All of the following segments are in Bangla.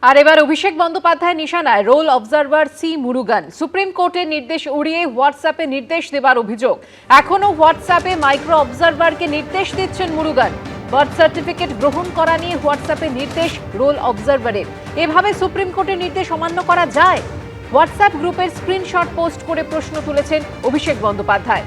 আর এবার অভিষেক বন্দ্যোপাধ্যায় নিশানায় roll observer C Murugan. Supreme কোর্টের নির্দেশ উড়িয়ে হোয়াটসঅ্যাপে নির্দেশ দেবার অভিযোগ। এখনো হোয়াটসঅ্যাপে মাইক্রো অবজারভারকে নির্দেশ দিচ্ছেন মুরুগান। বার্থ সার্টিফিকেট গ্রহণ করা নিয়ে হোয়াটসঅ্যাপে নির্দেশ রোল অবজারভারের। এভাবে সুপ্রিম কোর্টের নির্দেশ অমান্য করা যায়? হোয়াটসঅ্যাপ গ্রুপের স্ক্রিনশট পোস্ট করে প্রশ্ন তুলেছেন অভিষেক বন্দ্যোপাধ্যায়।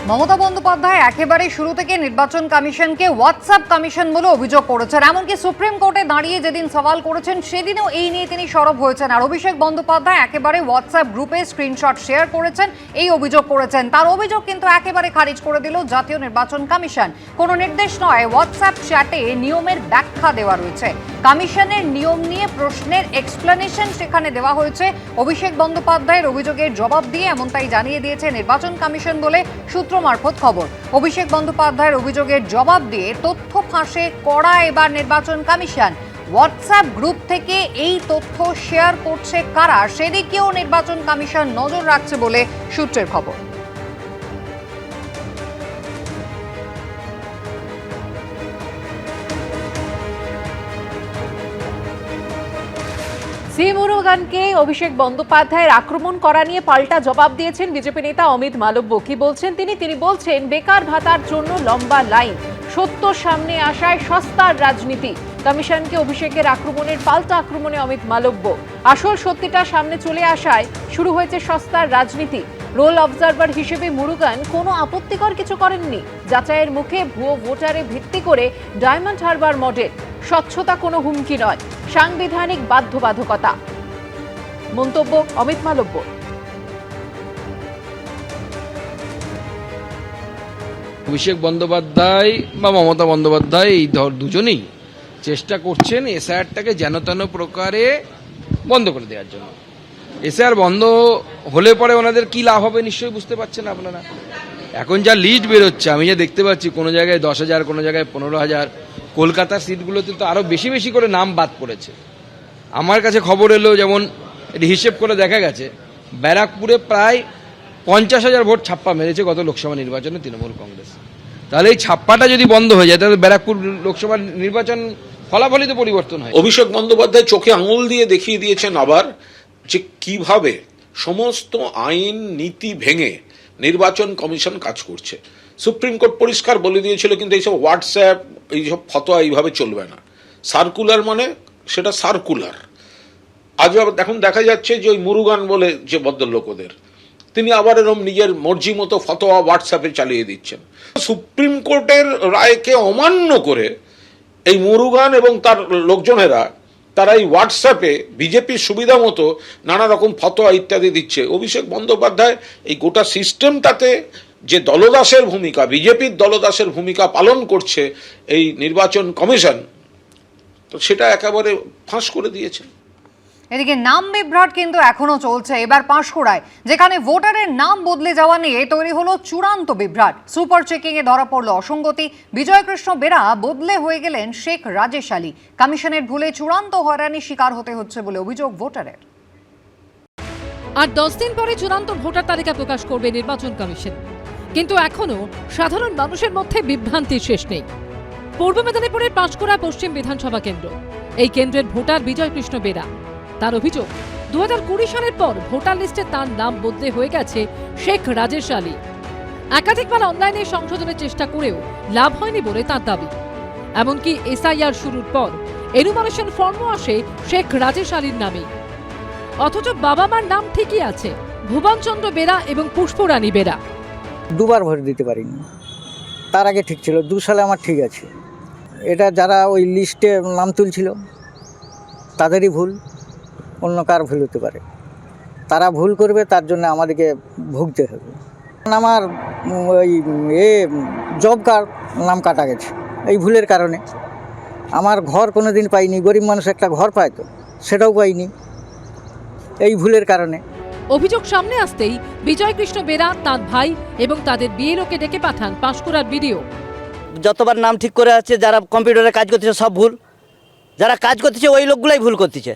মমতা বন্দ্যোপাধ্যায় একেবারে শুরু থেকে নির্বাচন কমিশনকে হোয়াটসঅ্যাপ কমিশন বলে অভিযোগ করেছেন। এমনকি সুপ্রিম কোর্টে দাঁড়িয়ে যেদিন সওয়াল করেছেন সেদিনও এই নিয়ে তিনি সরব হয়েছেন। আর অভিষেক বন্দ্যোপাধ্যায় একেবারে হোয়াটসঅ্যাপ গ্রুপে স্ক্রিনশট শেয়ার করেছেন, এই অভিযোগ করেছেন। তার অভিযোগ কিন্তু একেবারে খারিজ করে দিল জাতীয় নির্বাচন কমিশন। কোনো নির্দেশ নয়, হোয়াটসঅ্যাপ চ্যাটে নিয়মের ব্যাখ্যা দেওয়া রয়েছে। কমিশনের নিয়ম নিয়ে প্রশ্নের এক্সপ্লেনেশন সেখানে দেওয়া হয়েছে। অভিষেক বন্দ্যোপাধ্যায়ের অভিযোগের জবাব দিয়ে এমনটাই জানিয়ে দিয়েছে নির্বাচন কমিশন বলে সূত্র মারফত খবর। অভিষেক বন্দ্যোপাধ্যায়ের অভিযোগের জবাব দিয়ে তথ্য ফাঁসে কড়া এবার নির্বাচন কমিশন। হোয়াটসঅ্যাপ গ্রুপ থেকে এই তথ্য শেয়ার করছে কারা, সেদিকেও নির্বাচন কমিশন নজর রাখছে বলে সূত্রের খবর। সি মুরুগানকে অভিষেক বন্দ্যোপাধ্যায়ের আক্রমণ করা নিয়ে পাল্টা জবাব দিয়েছেন বিজেপি নেতা অমিত মালব্য। কি বলছেন তিনি বলছেন, বেকার ভাতার জন্য লম্বা লাইন, সত্য সামনে আসায় সস্তার রাজনীতি। কমিশনকে অভিষেকের আক্রমণের পাল্টা আক্রমণে অমিত মালব্য। আসল সত্যিটা সামনে চলে আসায় শুরু হয়েছে সস্তার রাজনীতি। রোল অবজারভার হিসেবে মুরুগান কোনো আপত্তিকর কিছু করেননি। যাচাইয়ের মুখে ভুয়ো ভোটারে ভিত্তি করে ডায়মন্ড হারবার মডেল। স্বচ্ছতা কোনো হুমকি নয়, সাংবিধানিক বাধ্যবাধকতা। মন্তব্য অমিত মালব্য। অভিষেক বন্দ্যোপাধ্যায় বা মমতা বন্দ্যোপাধ্যায় এই দুজনেই চেষ্টা করছেন এসআইআরটাকে যেন তেন প্রকারে বন্ধ করে দেওয়ার জন্য। এসআইআর বন্ধ হলে পরে ওনাদের কি লাভ হবে নিশ্চয়ই বুঝতে পারছেন আপনারা। এখন যা লিস্ট বেরোচ্ছে, আমি যা দেখতে পাচ্ছি, কোনো জায়গায় 10,000, কোনো জায়গায় 15,000, কলকাতার সিটগুলোতে তো আরো বেশি বেশি করে নাম বাদ পড়েছে। আমার কাছে খবর এলো, যেমন এটি হিসেব করে দেখা গেছে, ব্যারাকপুরে প্রায় 50,000 ভোট ছাপ্পা মেরেছে গত লোকসভা নির্বাচনে তৃণমূল কংগ্রেস। তাহলে এই ছাপ্পাটা যদি বন্ধ হয়ে যায় তাহলে ব্যারাকপুর লোকসভা নির্বাচন ফলাফলই তো পরিবর্তন হয়। অভিষেক বন্দ্যোপাধ্যায় চোখে আঙুল দিয়ে দেখিয়ে দিয়েছেন আবার যে কিভাবে সমস্ত আইন নীতি ভেঙে নির্বাচন কমিশন কাজ করছে। সুপ্রিম কোর্ট পরিষ্কার বলে দিয়েছিল কিন্তু এইসব হোয়াটসঅ্যাপ, এইসব ফতোয়া এইভাবে চলবে না। সার্কুলার মানে সেটা সার্কুলার। আজ এখন দেখা যাচ্ছে যে ওই মুরুগান বলে যে ভদ্রলোক ওদের, তিনি আবার এরকম নিজের মর্জি মতো ফতোয়া হোয়াটসঅ্যাপে চালিয়ে দিচ্ছেন। সুপ্রিম কোর্টের রায়কে অমান্য করে এই মুরুগান এবং তার লোকজনেরা তারা এই হোয়াটসঅ্যাপে বিজেপির সুবিধা মতো নানা রকম ফতোয়া ইত্যাদি দিচ্ছে। অভিষেক বন্দ্যোপাধ্যায় এই গোটা সিস্টেমটাতে যে দলদাসের ভূমিকা, বিজেপির দলদাসের ভূমিকা পালন করছে এই নির্বাচন কমিশন, তো সেটা একেবারে ফাঁস করে দিয়েছে। এদিকে নাম বিভ্রাট কিন্তু এখনো চলছে। এবার পাঁশকুড়ায় যেখানে ভোটারের নাম বদলে যাওয়া নিয়ে তৈরি হলো চূড়ান্ত বিভ্রাট। সুপার চেকিং এ ধরা পড়ল অসঙ্গতি। বিজয়কৃষ্ণ বেরা বদলে হয়ে গেলেন শেখ রাজেশ আলী। কমিশনের ভুলে চূড়ান্ত হয়রানির শিকার হতে হচ্ছে বলে অভিযোগ ভোটারের। আর 10 দিন পরে চূড়ান্ত ভোটার তালিকা প্রকাশ করবে নির্বাচন কমিশন। কিন্তু এখনো সাধারণ মানুষের মধ্যে বিভ্রান্তির শেষ নেই। পূর্ব মেদিনীপুরের পাঁশকুড়া পশ্চিম বিধানসভা কেন্দ্র। এই কেন্দ্রের ভোটার বিজয়কৃষ্ণ বেরা। তার অভিযোগ, 2020 সালের পর ভোটার লিস্টে তার নাম বদলে হয়ে গেছে শেখ রাজেশ আলী। একাধিকবার অনলাইনে সংশোধনের চেষ্টা করেও লাভ হয়নি বলে তার দাবি। এমনকি এসআইআর শুরুর পর এনুমারেশন ফর্মও আসে শেখ রাজেশ আলীর নামে। অথচ বাবা মার নাম ঠিকই আছে, ভুবনচন্দ্র বেরা এবং পুষ্পরানী বেরা। দুবার ভোট দিতে পারিনি, তার আগে ঠিক ছিল। 2 সালে আমার ঠিক আছে। এটা যারা ওই লিস্টে নাম তুলছিল তাদেরই ভুল, অন্য কার ভুল হতে পারে। তারা ভুল করবে, তার জন্য আমাদেরকে ভুগতে হবে। আমার ওই জব কার্ড নাম কাটা গেছে এই ভুলের কারণে। আমার ঘর কোনো দিন পাইনি, গরিব মানুষ একটা ঘর পায় তো সেটাও পাইনি এই ভুলের কারণে। অভিযোগ সামনে আসতেই বিজয়কৃষ্ণ বেরা, তার ভাই এবং তাদের বিএলওকে ডেকে পাঠান পাঁশকুড়ার বিডিও। যতবার নাম ঠিক করে আছে, যারা কম্পিউটারে কাজ করতেছে সব ভুল, যারা কাজ করতেছে ওই লোকগুলাই ভুল করতেছে।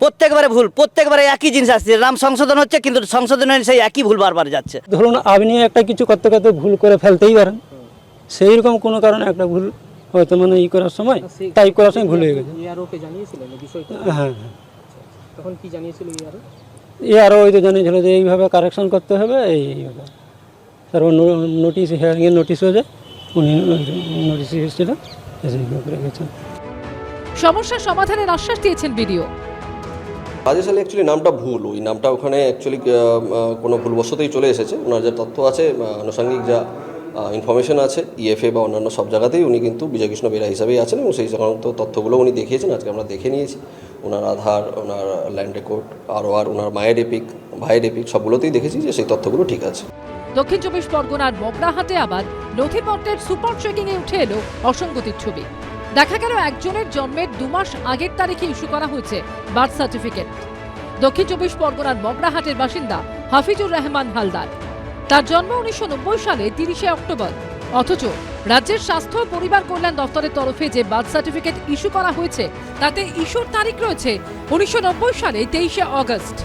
প্রত্যেকবারে ভুল, প্রত্যেকবারে একই জিনিস আসছে, নাম সংশোধন হচ্ছে কিন্তু সংশোধনের সেই একই ভুল বারবার যাচ্ছে। ধরুন আপনি একটা কিছু করতে করতে ভুল করে ফেলতেই পারেন, সেই রকম কোনো কারণে একটা ভুল হয়তো মানে করার সময় টাইপ করার সময় ভুল হয়ে গেছে। ইয়ারওকে জানিয়েছিলেন বিষয়টা? হ্যাঁ, তখন কি জানিয়েছিল ইয়ারও? আরও ওই তো জানিয়েছিল যে এইভাবে কারেকশন করতে হবে, এইভাবে তারপর নোটিশ, হিয়ারিংয়ের নোটিশ হয়ে যায়, উনি নোটিশ এসেছিল, এসে করে গেছেন। সমস্যার সমাধানের আশ্বাস দিয়েছেন বিডিও। রাজেশ আলী অ্যাকচুয়ালি নামটা ভুল, ওই নামটা ওখানে অ্যাকচুয়ালি কোনো ভুলবশতই চলে এসেছে। ওনার যে তথ্য আছে, আনুষঙ্গিক যা ইনফরমেশন আছে ইএফএ বা অন্যান্য সব জায়গাতেই উনি কিন্তু বিজয়কৃষ্ণ বেরা হিসাবেই আছেন এবং সেই সংক্রান্ত তথ্যগুলো উনি দেখিয়েছেন। আজকে আমরা দেখে নিয়েছি ওনার আধার, ওনার ল্যান্ড রেকর্ড, আর ওনার মায়ের এপিক, ভাইয়ের এপিক সবগুলোতেই দেখেছি যে সেই তথ্যগুলো ঠিক আছে। দক্ষিণ চব্বিশ পরগনার মগরাহাটে আবার নথিপত্রের সুপার চেকিংয়ে উঠে এলো অসঙ্গতির ছবি। দেখা গেল একজনের জন্মের 2 মাস আগের তারিখে ইস্যু করা হয়েছে বার্থ সার্টিফিকেট। দক্ষিণ চব্বিশ পরগনার মগরাহাটের বাসিন্দা হাফিজুর রহমান হালদার। তার জন্ম 1990 সালে 30শে অক্টোবর। অথচ রাজ্যের স্বাস্থ্য ও পরিবার কল্যাণ দপ্তরের তরফে যে বার্থ সার্টিফিকেট ইস্যু করা হয়েছে তাতে ইস্যুর তারিখ রয়েছে 1990 সালে 23শে অগস্ট।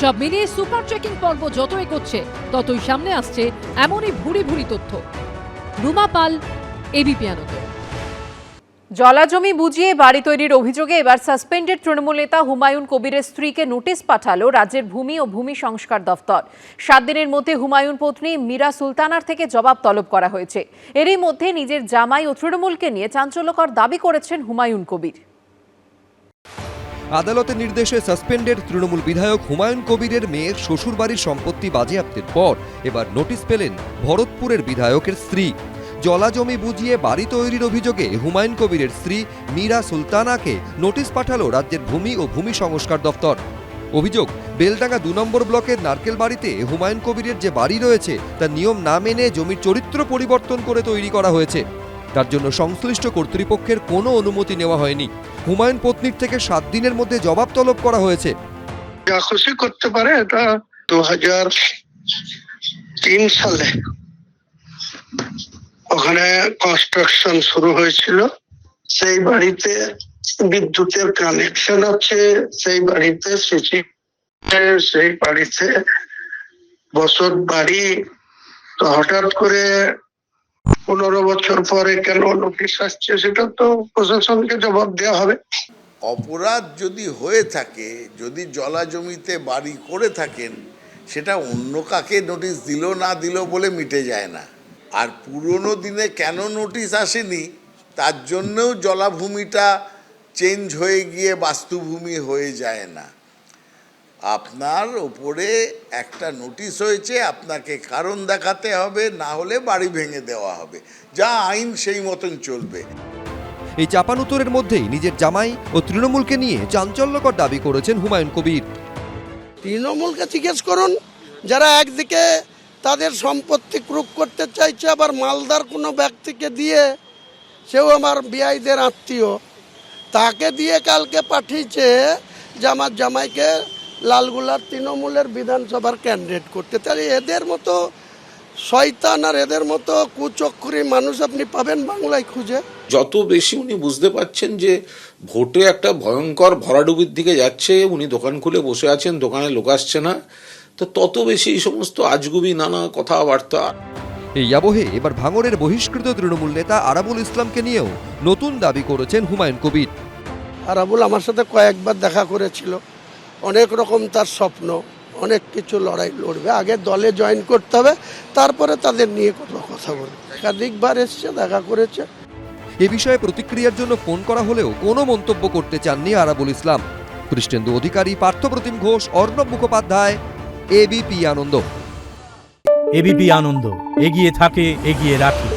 সব মিলিয়ে সুপার চেকিং পর্ব যত এগোচ্ছে ততই সামনে আসছে এমনই ভুরি ভুরি তথ্য। রুমা পাল, এবিপি আনন্দ। জলাজমি বুঝিয়ে বাড়ি তৈরির অভিযোগে এবার সাসপেন্ডেড তৃণমূল নেতা হুমায়ুন কবিরের স্ত্রীকে নোটিশ পাঠালো রাজ্যের ভূমি ও ভূমি সংস্কার দফতর। 7 দিনের মধ্যে হুমায়ুন পত্নী মীরা সুলতানার থেকে জবাব তলব করা হয়েছে। এরই মধ্যে নিজের জামাই ও তৃণমূলকে নিয়ে চাঞ্চল্যকর দাবি করেছেন হুমায়ুন কবির। আদালতের নির্দেশে সাসপেন্ডেড তৃণমূল বিধায়ক হুমায়ুন কবিরের মেয়ের শ্বশুরবাড়ির সম্পত্তি বাজেয়াপ্তের পর এবার নোটিশ পেলেন ভরতপুরের বিধায়কের স্ত্রী। জলাজমি বুঝিয়ে বাড়ি তৈরির অভিযোগে হুমায়ুন কবিরের স্ত্রী মীরা সুলতানাকে নোটিশ পাঠালো রাজ্যের ভূমি ও ভূমি সংস্কার দফতর। অভিযোগ, বেলডাঙ্গা 2 নম্বর ব্লকের নারকেল বাড়িতে হুমায়ুন কবিরের যে বাড়ি রয়েছে তার নিয়ম না মেনে জমির চরিত্র পরিবর্তন করে তৈরি করা হয়েছে। তার জন্য সংশ্লিষ্ট কর্তৃপক্ষের কোনো অনুমতি নেওয়া হয়নি। হুমায়ুন পত্নীর থেকে 7 দিনের মধ্যে জবাব তলব করা হয়েছে। যা খুশি করতে পারে। এটা 2003 সালে ওখানে কনস্ট্রাকশন শুরু হয়েছিল। সেই বাড়িতে বিদ্যুতের কানেকশন আছে, সেই বাড়িতে সিসি, সেই বাড়িতে বসত বাড়ি। তো হঠাৎ করে 15 বছর পরে কেন নোটিশ আসছে সেটা তো প্রশাসনকে জবাব দেওয়া হবে। অপরাধ যদি হয়ে থাকে, যদি জলা জমিতে বাড়ি করে থাকেন, সেটা অন্য কাকে নোটিশ দিল না দিল বলে মিটে যায় না। আর পুরনো দিনে কেন নোটিশ আসেনি তার জন্যও জলাভূমিটা চেঞ্জ হয়ে গিয়ে বাস্তুভূমি হয়ে যায় না। আপনার ওপরে একটা নোটিশ হয়েছে, আপনাকে কারণ দেখাতে হবে, না হলে বাড়ি ভেঙে দেওয়া হবে। যা আইন সেই মতন চলবে। এই চাপানুতরের মধ্যেই নিজের জামাই ও তৃণমূলকে নিয়ে চাঞ্চল্যকর দাবি করেছেন হুমায়ুন কবির। তৃণমূলকে জিজ্ঞেস করুন, যারা একদিকে তাদের সম্পত্তি ক্রুক করতে চাইছে, আবার মালদার কোনো ব্যক্তিকে দিয়ে, সেও আমার বিআইদের আত্মীয়, তাকে দিয়ে কালকে পাঠিয়েছে যে আমার জামাইকে লালগুলার তৃণমূলের বিধানসভার ক্যান্ডিডেট করতে। তাহলে এদের মতো শয়তান আর এদের মতো কুচক্রী মানুষ আপনি পাবেন বাংলায় খুঁজে? যত বেশি উনি বুঝতে পারছেন যে ভোটে একটা ভয়ঙ্কর ভরাডুবির দিকে যাচ্ছে, উনি দোকান খুলে বসে আছেন, দোকানে লোক আসছে না, তো তত বেশি এই সমস্ত আজগুবি নানা কথাবার্তা। এই আবহে এবার ভাঙড়ের বহিষ্কৃত তৃণমূল নেতা আরাবুল ইসলামকে নিয়েও নতুন দাবি করেছেন হুমায়ুন কবির। আরাবুল আমার সাথে কয়েকবার দেখা করেছিল, অনেক রকম তার স্বপ্ন, অনেক কিছু লড়াই লড়বে। আগে দলে জয়েন করতে হবে, তারপরে তাদের নিয়ে কথা বলবে। একাধিকবার এসছে, দেখা করেছে। এ বিষয়ে প্রতিক্রিয়ার জন্য ফোন করা হলেও কোনো মন্তব্য করতে চাননি আরাবুল ইসলাম। কৃষ্ণেন্দু অধিকারী, পার্থপ্রতিম ঘোষ, অর্ণব মুখোপাধ্যায়, এবিপি আনন্দ। এবিপি আনন্দ, এগিয়ে থাকে, এগিয়ে রাখে।